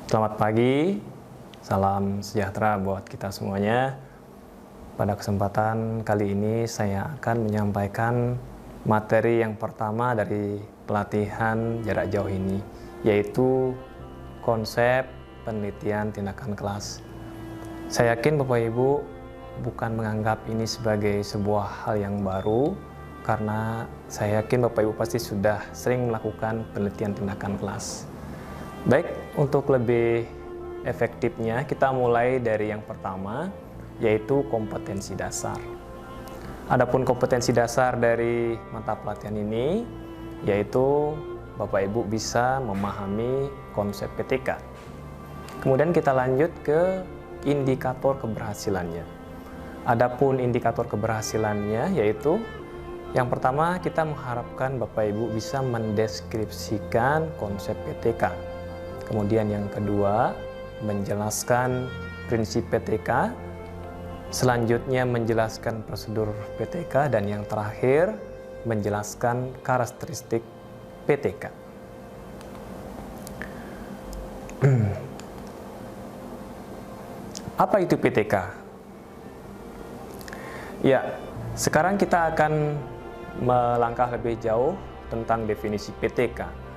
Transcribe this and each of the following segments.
Selamat pagi, salam sejahtera buat kita semuanya. Pada kesempatan kali ini saya akan menyampaikan materi yang pertama dari pelatihan jarak jauh ini, yaitu konsep penelitian tindakan kelas. Saya yakin Bapak Ibu bukan menganggap ini sebagai sebuah hal yang baru, karena saya yakin Bapak Ibu pasti sudah sering melakukan penelitian tindakan kelas. Baik, untuk lebih efektifnya kita mulai dari yang pertama, yaitu kompetensi dasar. Adapun kompetensi dasar dari mata pelatihan ini, yaitu Bapak Ibu bisa memahami konsep PTK. Kemudian kita lanjut ke indikator keberhasilannya. Adapun indikator keberhasilannya yaitu yang pertama, kita mengharapkan Bapak Ibu bisa mendeskripsikan konsep PTK. Kemudian yang kedua, menjelaskan prinsip PTK. Selanjutnya menjelaskan prosedur PTK, dan yang terakhir menjelaskan karakteristik PTK. Apa itu PTK? Ya, sekarang kita akan melangkah lebih jauh tentang definisi PTK.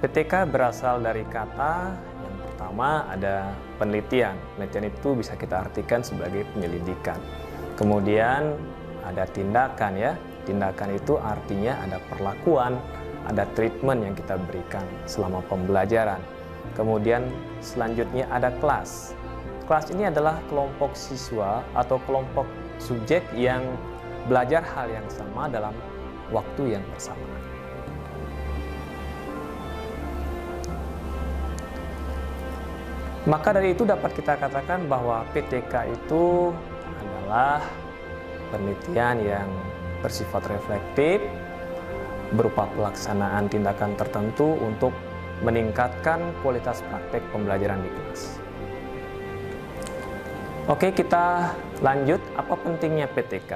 PTK berasal dari kata yang pertama ada penelitian. Penelitian itu bisa kita artikan sebagai penyelidikan. Kemudian ada tindakan ya. Tindakan itu artinya ada perlakuan, ada treatment yang kita berikan selama pembelajaran. Kemudian selanjutnya ada kelas. Kelas ini adalah kelompok siswa atau kelompok subjek yang belajar hal yang sama dalam waktu yang bersamaan. Maka dari itu dapat kita katakan bahwa PTK itu adalah penelitian yang bersifat reflektif, berupa pelaksanaan tindakan tertentu untuk meningkatkan kualitas praktek pembelajaran di kelas. Oke, kita lanjut. Apa pentingnya PTK?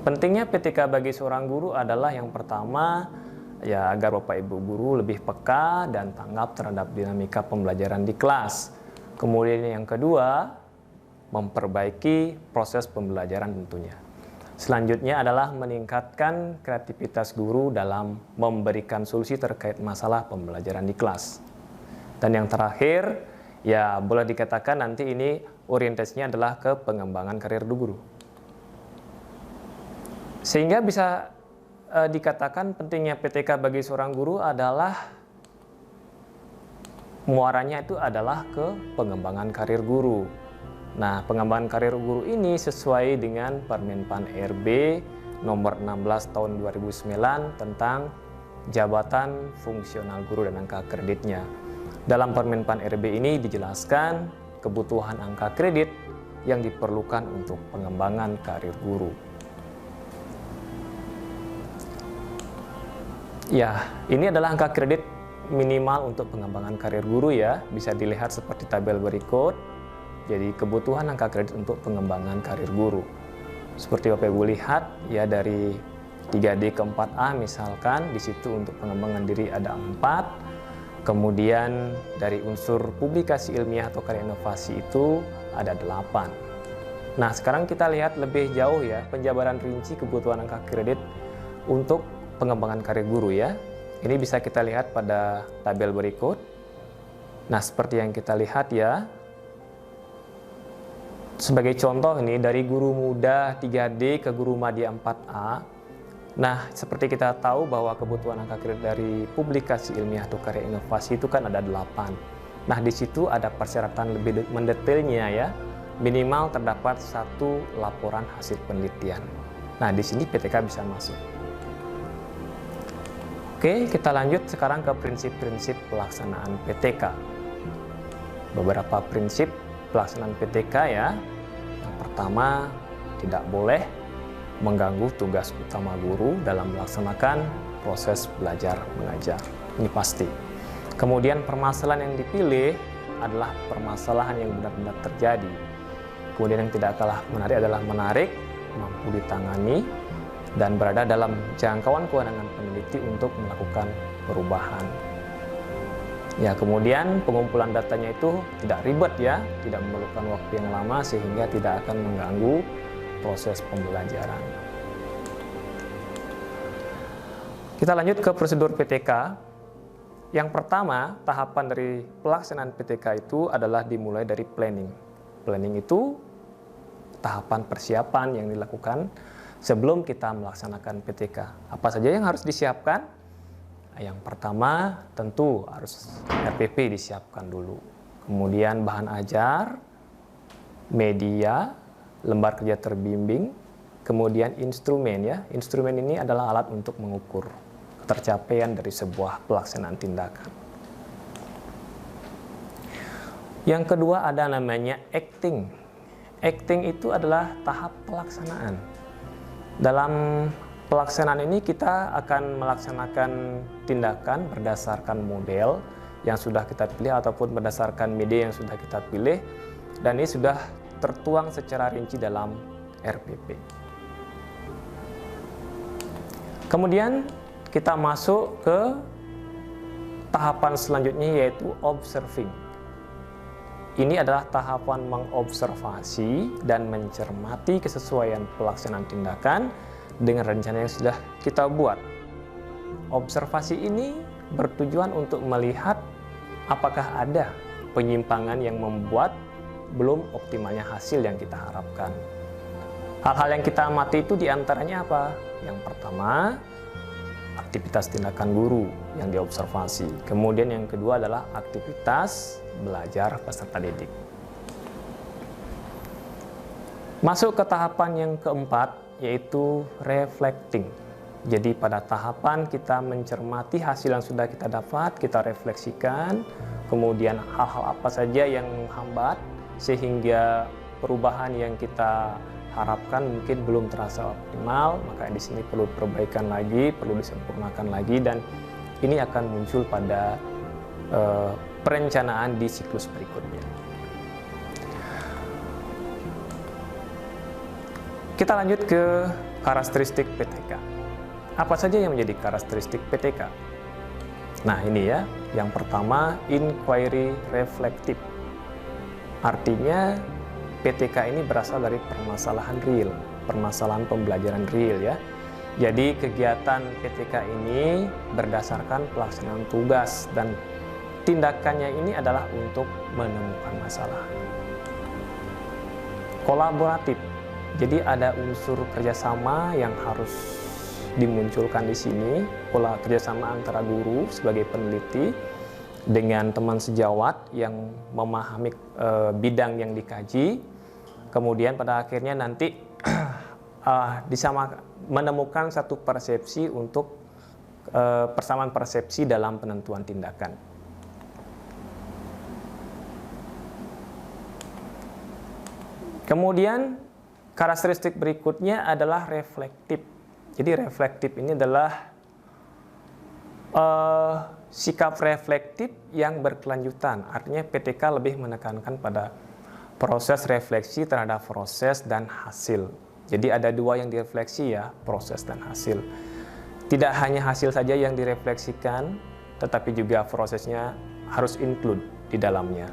Pentingnya PTK bagi seorang guru adalah yang pertama, ya agar Bapak Ibu guru lebih peka dan tanggap terhadap dinamika pembelajaran di kelas. Kemudian yang kedua, memperbaiki proses pembelajaran tentunya. Selanjutnya adalah meningkatkan kreativitas guru dalam memberikan solusi terkait masalah pembelajaran di kelas. Dan yang terakhir, ya boleh dikatakan nanti ini orientasinya adalah ke pengembangan karir guru. Sehingga bisa dikatakan pentingnya PTK bagi seorang guru adalah muaranya itu adalah ke pengembangan karir guru. Nah, pengembangan karir guru ini sesuai dengan Permenpan RB nomor 16 tahun 2009 tentang jabatan fungsional guru dan angka kreditnya. Dalam Permenpan RB ini dijelaskan kebutuhan angka kredit yang diperlukan untuk pengembangan karir guru. Ya, ini adalah angka kredit minimal untuk pengembangan karir guru ya. Bisa dilihat seperti tabel berikut. Jadi kebutuhan angka kredit untuk pengembangan karir guru. Seperti Bapak Ibu lihat ya, dari 3D ke 4A misalkan, di situ untuk pengembangan diri ada 4. Kemudian dari unsur publikasi ilmiah atau karya inovasi itu ada 8. Nah, sekarang kita lihat lebih jauh ya, penjabaran rinci kebutuhan angka kredit untuk pengembangan karir guru ya. Ini bisa kita lihat pada tabel berikut. Nah, seperti yang kita lihat ya. Sebagai contoh ini dari guru muda 3D ke guru madya 4A. Nah, seperti kita tahu bahwa kebutuhan angka kredit dari publikasi ilmiah atau karya inovasi itu kan ada 8. Nah, di situ ada persyaratan lebih mendetailnya ya. Minimal terdapat 1 laporan hasil penelitian. Nah, di sini PTK bisa masuk. Oke, kita lanjut sekarang ke prinsip-prinsip pelaksanaan PTK. Beberapa prinsip pelaksanaan PTK ya. Yang pertama, tidak boleh mengganggu tugas utama guru dalam melaksanakan proses belajar mengajar. Ini pasti. Kemudian permasalahan yang dipilih adalah permasalahan yang benar-benar terjadi. Kemudian yang tidak kalah menarik adalah menarik, mampu ditangani, dan berada dalam jangkauan kewenangan peneliti untuk melakukan perubahan. Ya, kemudian pengumpulan datanya itu tidak ribet ya, tidak memerlukan waktu yang lama sehingga tidak akan mengganggu proses pembelajaran. Kita lanjut ke prosedur PTK. Yang pertama, tahapan dari pelaksanaan PTK itu adalah dimulai dari planning. Planning itu tahapan persiapan yang dilakukan sebelum kita melaksanakan PTK. Apa saja yang harus disiapkan? Yang pertama tentu harus RPP disiapkan dulu. Kemudian bahan ajar, media, lembar kerja terbimbing, kemudian instrumen ya. Instrumen ini adalah alat untuk mengukur ketercapaian dari sebuah pelaksanaan tindakan. Yang kedua ada namanya acting. Acting itu adalah tahap pelaksanaan. Dalam pelaksanaan ini kita akan melaksanakan tindakan berdasarkan model yang sudah kita pilih ataupun berdasarkan media yang sudah kita pilih, dan ini sudah tertuang secara rinci dalam RPP. Kemudian kita masuk ke tahapan selanjutnya, yaitu observing. Ini adalah tahapan mengobservasi dan mencermati kesesuaian pelaksanaan tindakan dengan rencana yang sudah kita buat. Observasi ini bertujuan untuk melihat apakah ada penyimpangan yang membuat belum optimalnya hasil yang kita harapkan. Hal-hal yang kita amati itu diantaranya apa? Yang pertama, aktivitas tindakan guru yang diobservasi. Kemudian yang kedua adalah aktivitas belajar peserta didik. Masuk ke tahapan yang keempat, yaitu reflecting. Jadi pada tahapan kita mencermati hasil yang sudah kita dapat, kita refleksikan, kemudian hal-hal apa saja yang menghambat sehingga perubahan yang kita harapkan mungkin belum terasa optimal, maka di sini perlu perbaikan lagi, perlu disempurnakan lagi, dan ini akan muncul pada perencanaan di siklus berikutnya. Kita lanjut ke karakteristik PTK. Apa saja yang menjadi karakteristik PTK? Nah ini ya, yang pertama inquiry reflective. Artinya PTK ini berasal dari permasalahan real, permasalahan pembelajaran real ya. Jadi kegiatan PTK ini berdasarkan pelaksanaan tugas dan tindakannya ini adalah untuk menemukan masalah. Kolaboratif. Jadi ada unsur kerjasama yang harus dimunculkan di sini, pola kerjasama antara guru sebagai peneliti dengan teman sejawat yang memahami bidang yang dikaji, kemudian pada akhirnya nanti menemukan satu persepsi untuk persamaan persepsi dalam penentuan tindakan. Kemudian karakteristik berikutnya adalah reflektif. Jadi reflektif ini adalah sikap reflektif yang berkelanjutan. Artinya PTK lebih menekankan pada proses refleksi terhadap proses dan hasil. Jadi ada dua yang direfleksi ya, proses dan hasil. Tidak hanya hasil saja yang direfleksikan, tetapi juga prosesnya harus include di dalamnya.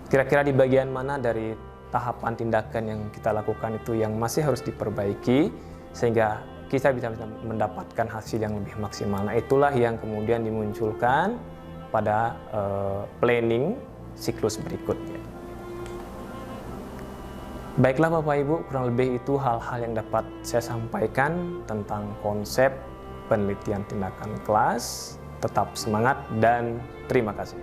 Kira-kira di bagian mana dari tahapan tindakan yang kita lakukan itu yang masih harus diperbaiki sehingga kita bisa mendapatkan hasil yang lebih maksimal. Nah, itulah yang kemudian dimunculkan pada planning siklus berikutnya. Baiklah Bapak Ibu, kurang lebih itu hal-hal yang dapat saya sampaikan tentang konsep penelitian tindakan kelas. Tetap semangat dan terima kasih.